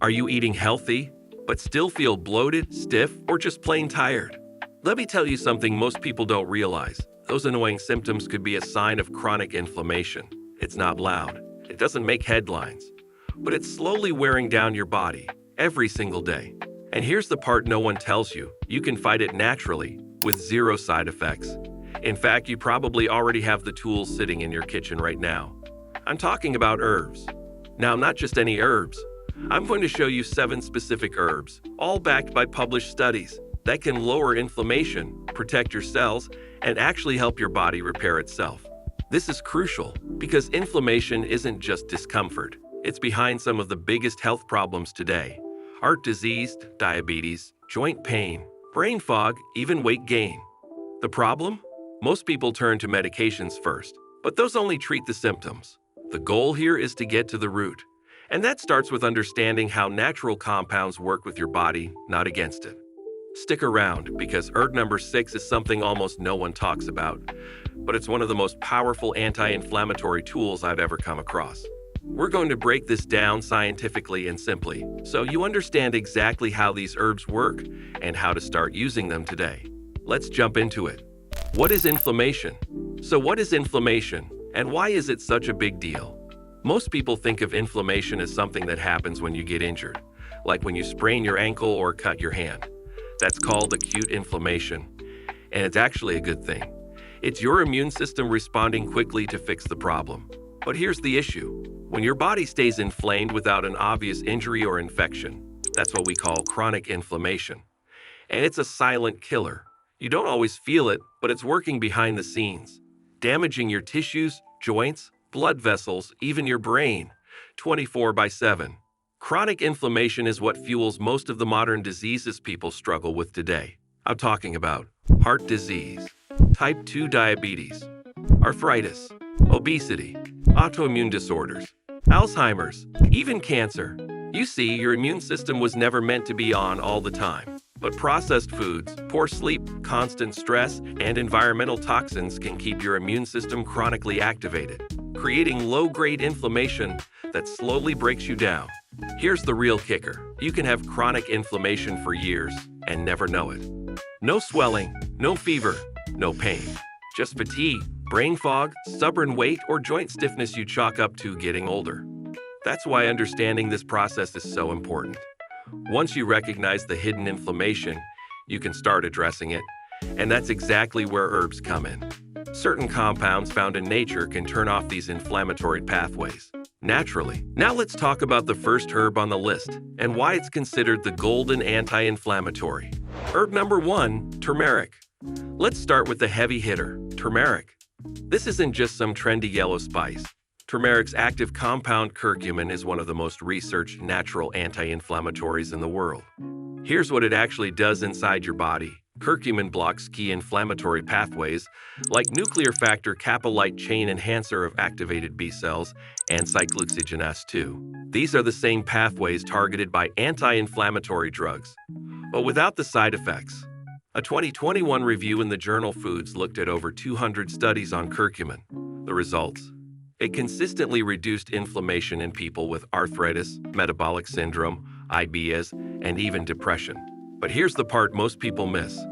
Are you eating healthy, but still feel bloated, stiff, or just plain tired? Let me tell you something most people don't realize. Those annoying symptoms could be a sign of chronic inflammation. It's not loud. It doesn't make headlines. But it's slowly wearing down your body every single day. And here's the part no one tells you. You can fight it naturally with zero side effects. In fact, you probably already have the tools sitting in your kitchen right now. I'm talking about herbs. Now, not just any herbs. I'm going to show you 7 specific herbs, all backed by published studies, that can lower inflammation, protect your cells, and actually help your body repair itself. This is crucial because inflammation isn't just discomfort. It's behind some of the biggest health problems today: heart disease, diabetes, joint pain, brain fog, even weight gain. The problem? Most people turn to medications first, but those only treat the symptoms. The goal here is to get to the root. And that starts with understanding how natural compounds work with your body, not against it. Stick around, because herb number 6 is something almost no one talks about, but it's one of the most powerful anti-inflammatory tools I've ever come across. We're going to break this down scientifically and simply, so you understand exactly how these herbs work and how to start using them today. Let's jump into it. What is inflammation? So what is inflammation, and why is it such a big deal? Most people think of inflammation as something that happens when you get injured, like when you sprain your ankle or cut your hand. That's called acute inflammation, and it's actually a good thing. It's your immune system responding quickly to fix the problem. But here's the issue. When your body stays inflamed without an obvious injury or infection, that's what we call chronic inflammation. And it's a silent killer. You don't always feel it, but it's working behind the scenes, damaging your tissues, joints, blood vessels, even your brain, 24/7. Chronic inflammation is what fuels most of the modern diseases people struggle with today. I'm talking about heart disease, type 2 diabetes, arthritis, obesity, autoimmune disorders, Alzheimer's, even cancer. You see, your immune system was never meant to be on all the time. But processed foods, poor sleep, constant stress, and environmental toxins can keep your immune system chronically activated, creating low-grade inflammation that slowly breaks you down. Here's the real kicker. You can have chronic inflammation for years and never know it. No swelling, no fever, no pain. Just fatigue, brain fog, stubborn weight, or joint stiffness you chalk up to getting older. That's why understanding this process is so important. Once you recognize the hidden inflammation, you can start addressing it, and that's exactly where herbs come in. Certain compounds found in nature can turn off these inflammatory pathways naturally. Now let's talk about the first herb on the list and why it's considered the golden anti-inflammatory. Herb number 1, turmeric. Let's start with the heavy hitter, turmeric. This isn't just some trendy yellow spice. Turmeric's active compound curcumin is one of the most researched natural anti-inflammatories in the world. Here's what it actually does inside your body. Curcumin blocks key inflammatory pathways like nuclear factor kappa light chain enhancer of activated B cells and cyclooxygenase 2. These are the same pathways targeted by anti-inflammatory drugs, but without the side effects. A 2021 review in the journal Foods looked at over 200 studies on curcumin. The results? It consistently reduced inflammation in people with arthritis, metabolic syndrome, IBS, and even depression. But here's the part most people miss.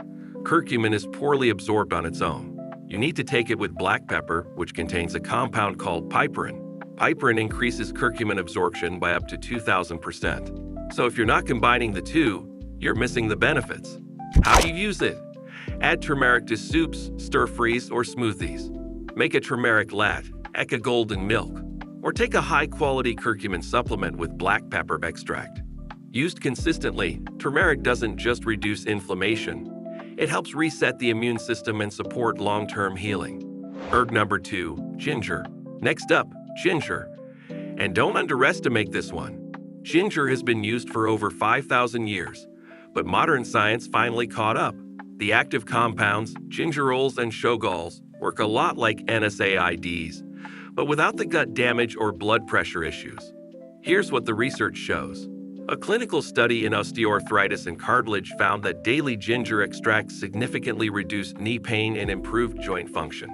Curcumin is poorly absorbed on its own. You need to take it with black pepper, which contains a compound called piperin. Piperin increases curcumin absorption by up to 2,000%. So if you're not combining the two, you're missing the benefits. How do you use it? Add turmeric to soups, stir-fries, or smoothies. Make a turmeric latte, a golden milk, or take a high-quality curcumin supplement with black pepper extract. Used consistently, turmeric doesn't just reduce inflammation. It helps reset the immune system and support long-term healing. Herb number 2, ginger. Next up, ginger. And don't underestimate this one. Ginger has been used for over 5,000 years, but modern science finally caught up. The active compounds, gingerols and shogols, work a lot like NSAIDs, but without the gut damage or blood pressure issues. Here's what the research shows. A clinical study in osteoarthritis and cartilage found that daily ginger extracts significantly reduced knee pain and improved joint function.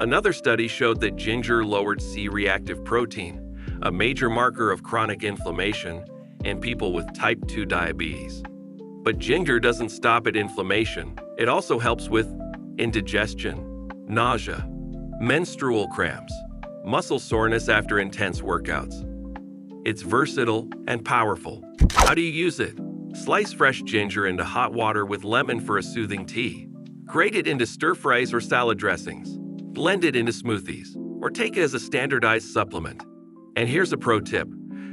Another study showed that ginger lowered C-reactive protein, a major marker of chronic inflammation, in people with type 2 diabetes. But ginger doesn't stop at inflammation. It also helps with indigestion, nausea, menstrual cramps, muscle soreness after intense workouts. It's versatile and powerful. How do you use it? Slice fresh ginger into hot water with lemon for a soothing tea. Grate it into stir-fries or salad dressings. Blend it into smoothies, or take it as a standardized supplement. And here's a pro tip.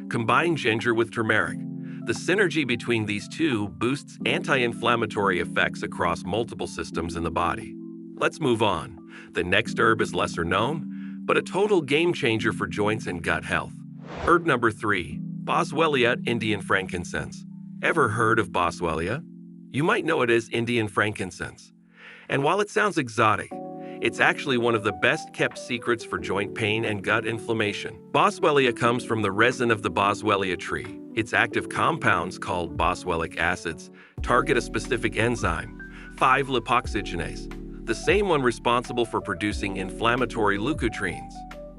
Combine ginger with turmeric. The synergy between these two boosts anti-inflammatory effects across multiple systems in the body. Let's move on. The next herb is lesser known, but a total game changer for joints and gut health. Herb number 3, Boswellia Indian frankincense. Ever heard of Boswellia? You might know it as Indian frankincense. And while it sounds exotic, it's actually one of the best-kept secrets for joint pain and gut inflammation. Boswellia comes from the resin of the Boswellia tree. Its active compounds, called boswellic acids, target a specific enzyme, 5-lipoxygenase, the same one responsible for producing inflammatory leukotrienes.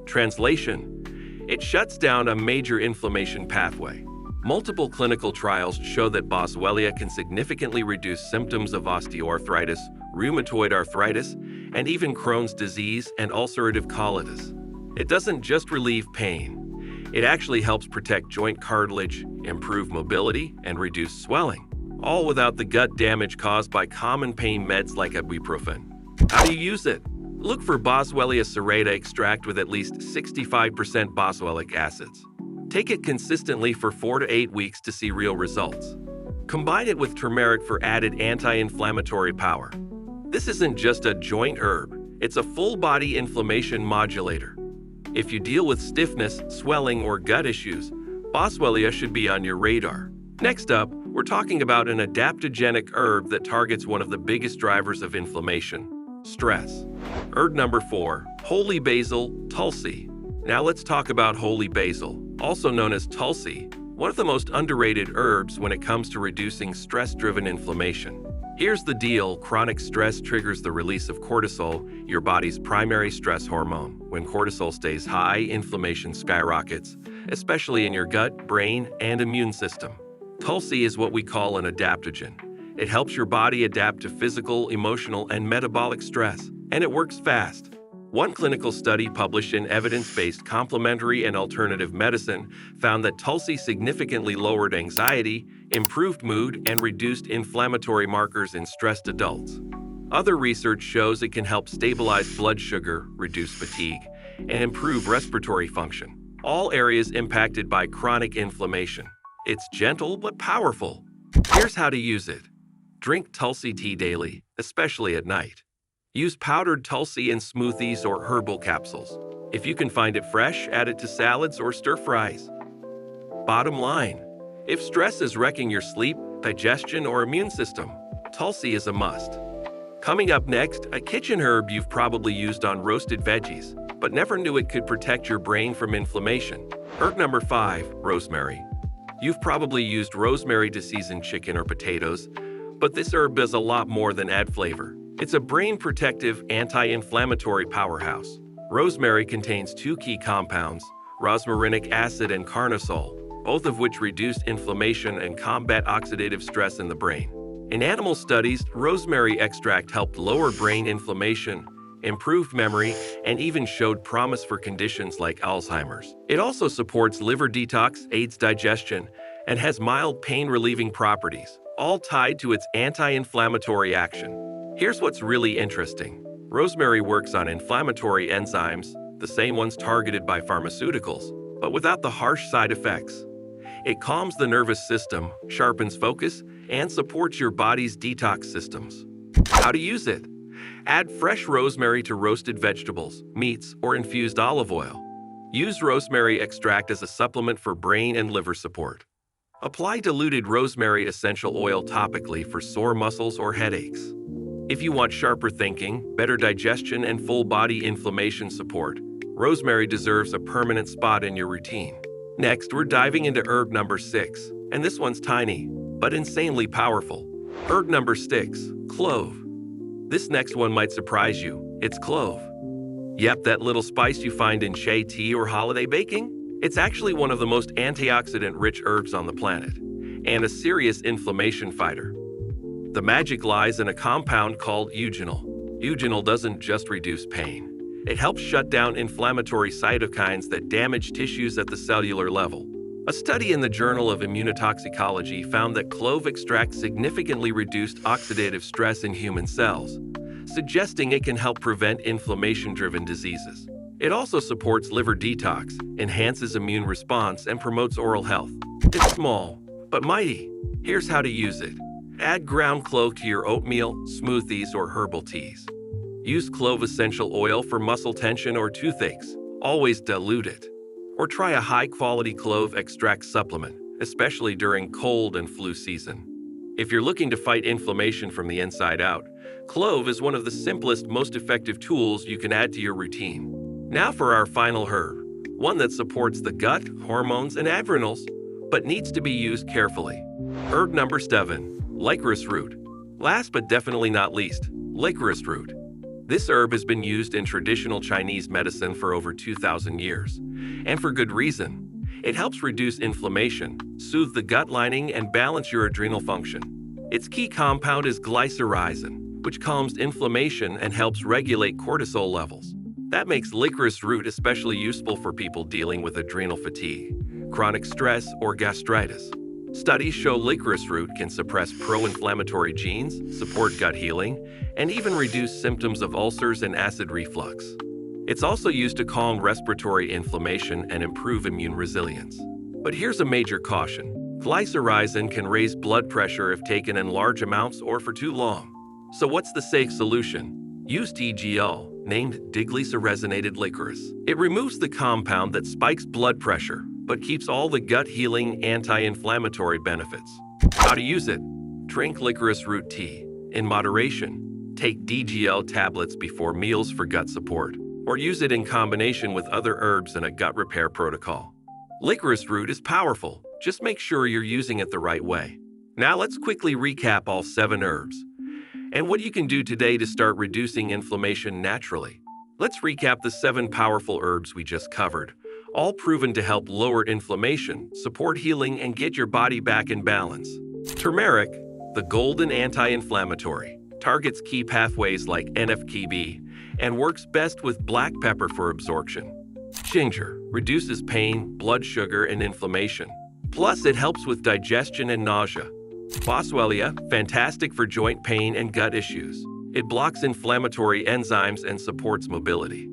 Translation: it shuts down a major inflammation pathway. Multiple clinical trials show that Boswellia can significantly reduce symptoms of osteoarthritis, rheumatoid arthritis, and even Crohn's disease and ulcerative colitis. It doesn't just relieve pain. It actually helps protect joint cartilage, improve mobility, and reduce swelling, all without the gut damage caused by common pain meds like ibuprofen. How do you use it? Look for Boswellia serrata extract with at least 65% boswellic acids. Take it consistently for 4 to 8 weeks to see real results. Combine it with turmeric for added anti-inflammatory power. This isn't just a joint herb, it's a full-body inflammation modulator. If you deal with stiffness, swelling, or gut issues, Boswellia should be on your radar. Next up, we're talking about an adaptogenic herb that targets one of the biggest drivers of inflammation: stress. Herb number 4, holy basil, Tulsi. Now let's talk about holy basil, also known as Tulsi, one of the most underrated herbs when it comes to reducing stress-driven inflammation. Here's the deal: chronic stress triggers the release of cortisol, your body's primary stress hormone. When cortisol stays high, inflammation skyrockets, especially in your gut, brain, and immune system. Tulsi is what we call an adaptogen. It helps your body adapt to physical, emotional, and metabolic stress, and it works fast. One clinical study published in Evidence-Based Complementary and Alternative Medicine found that Tulsi significantly lowered anxiety, improved mood, and reduced inflammatory markers in stressed adults. Other research shows it can help stabilize blood sugar, reduce fatigue, and improve respiratory function, all areas impacted by chronic inflammation. It's gentle but powerful. Here's how to use it. Drink Tulsi tea daily, especially at night. Use powdered Tulsi in smoothies or herbal capsules. If you can find it fresh, add it to salads or stir-fries. Bottom line: if stress is wrecking your sleep, digestion, or immune system, Tulsi is a must. Coming up next, a kitchen herb you've probably used on roasted veggies, but never knew it could protect your brain from inflammation. Herb number 5, rosemary. You've probably used rosemary to season chicken or potatoes, but this herb does a lot more than add flavor. It's a brain-protective, anti-inflammatory powerhouse. Rosemary contains 2 key compounds, rosmarinic acid and carnosol, both of which reduce inflammation and combat oxidative stress in the brain. In animal studies, rosemary extract helped lower brain inflammation, improved memory, and even showed promise for conditions like Alzheimer's. It also supports liver detox, aids digestion, and has mild pain-relieving properties, all tied to its anti-inflammatory action. Here's what's really interesting. Rosemary works on inflammatory enzymes, the same ones targeted by pharmaceuticals, but without the harsh side effects. It calms the nervous system, sharpens focus, and supports your body's detox systems. How to use it? Add fresh rosemary to roasted vegetables, meats, or infused olive oil. Use rosemary extract as a supplement for brain and liver support. Apply diluted rosemary essential oil topically for sore muscles or headaches. If you want sharper thinking, better digestion, and full-body inflammation support, rosemary deserves a permanent spot in your routine. Next, we're diving into herb number 6, and this one's tiny, but insanely powerful. Herb number 6, clove. This next one might surprise you. It's clove. Yep, that little spice you find in chai tea or holiday baking. It's actually one of the most antioxidant-rich herbs on the planet, and a serious inflammation fighter. The magic lies in a compound called eugenol. Eugenol doesn't just reduce pain. It helps shut down inflammatory cytokines that damage tissues at the cellular level. A study in the Journal of Immunotoxicology found that clove extract significantly reduced oxidative stress in human cells, suggesting it can help prevent inflammation-driven diseases. It also supports liver detox, enhances immune response, and promotes oral health. It's small, but mighty. Here's how to use it. Add ground clove to your oatmeal, smoothies, or herbal teas. Use clove essential oil for muscle tension or toothaches. Always dilute it. Or try a high-quality clove extract supplement, especially during cold and flu season. If you're looking to fight inflammation from the inside out, clove is one of the simplest, most effective tools you can add to your routine. Now for our final herb, one that supports the gut, hormones, and adrenals, but needs to be used carefully. Herb number 7, licorice root. Last but definitely not least, licorice root. This herb has been used in traditional Chinese medicine for over 2,000 years, and for good reason. It helps reduce inflammation, soothe the gut lining, and balance your adrenal function. Its key compound is glycyrrhizin, which calms inflammation and helps regulate cortisol levels. That makes licorice root especially useful for people dealing with adrenal fatigue, chronic stress, or gastritis. Studies show licorice root can suppress pro-inflammatory genes, support gut healing, and even reduce symptoms of ulcers and acid reflux. It's also used to calm respiratory inflammation and improve immune resilience. But here's a major caution. Glycyrrhizin can raise blood pressure if taken in large amounts or for too long. So what's the safe solution? Use DGL, named diglycyrrhizinated licorice. It removes the compound that spikes blood pressure, but keeps all the gut-healing anti-inflammatory benefits. How to use it? Drink licorice root tea. In moderation, take DGL tablets before meals for gut support, or use it in combination with other herbs in a gut repair protocol. Licorice root is powerful. Just make sure you're using it the right way. Now let's quickly recap all 7 herbs and what you can do today to start reducing inflammation naturally. Let's recap the 7 powerful herbs we just covered, all proven to help lower inflammation, support healing, and get your body back in balance. Turmeric, the golden anti-inflammatory, targets key pathways like NF-κB and works best with black pepper for absorption. Ginger reduces pain, blood sugar, and inflammation. Plus, it helps with digestion and nausea. Boswellia, fantastic for joint pain and gut issues. It blocks inflammatory enzymes and supports mobility.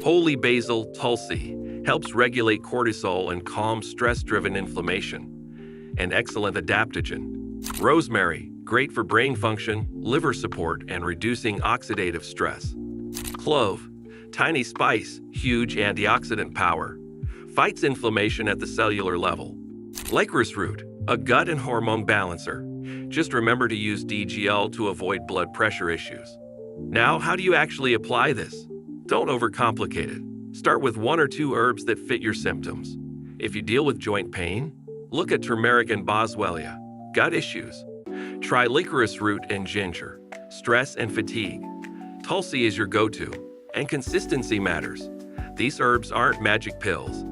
Holy basil, Tulsi, helps regulate cortisol and calm stress-driven inflammation. An excellent adaptogen. Rosemary, great for brain function, liver support, and reducing oxidative stress. Clove, tiny spice, huge antioxidant power. Fights inflammation at the cellular level. Licorice root, a gut and hormone balancer. Just remember to use DGL to avoid blood pressure issues. Now, how do you actually apply this? Don't overcomplicate it. Start with 1 or 2 herbs that fit your symptoms. If you deal with joint pain, look at turmeric and Boswellia. Gut issues? Try licorice root and ginger. Stress and fatigue? Tulsi is your go-to. And consistency matters. These herbs aren't magic pills.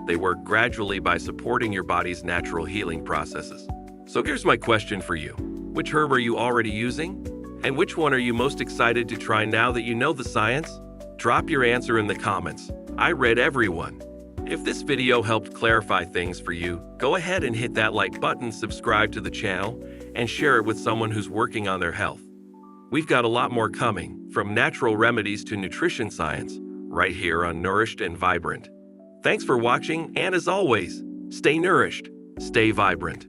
They work gradually by supporting your body's natural healing processes. So here's my question for you. Which herb are you already using? And which one are you most excited to try now that you know the science? Drop your answer in the comments. I read everyone. If this video helped clarify things for you, go ahead and hit that like button, subscribe to the channel, and share it with someone who's working on their health. We've got a lot more coming, from natural remedies to nutrition science, right here on Nourished and Vibrant. Thanks for watching, and as always, stay nourished, stay vibrant.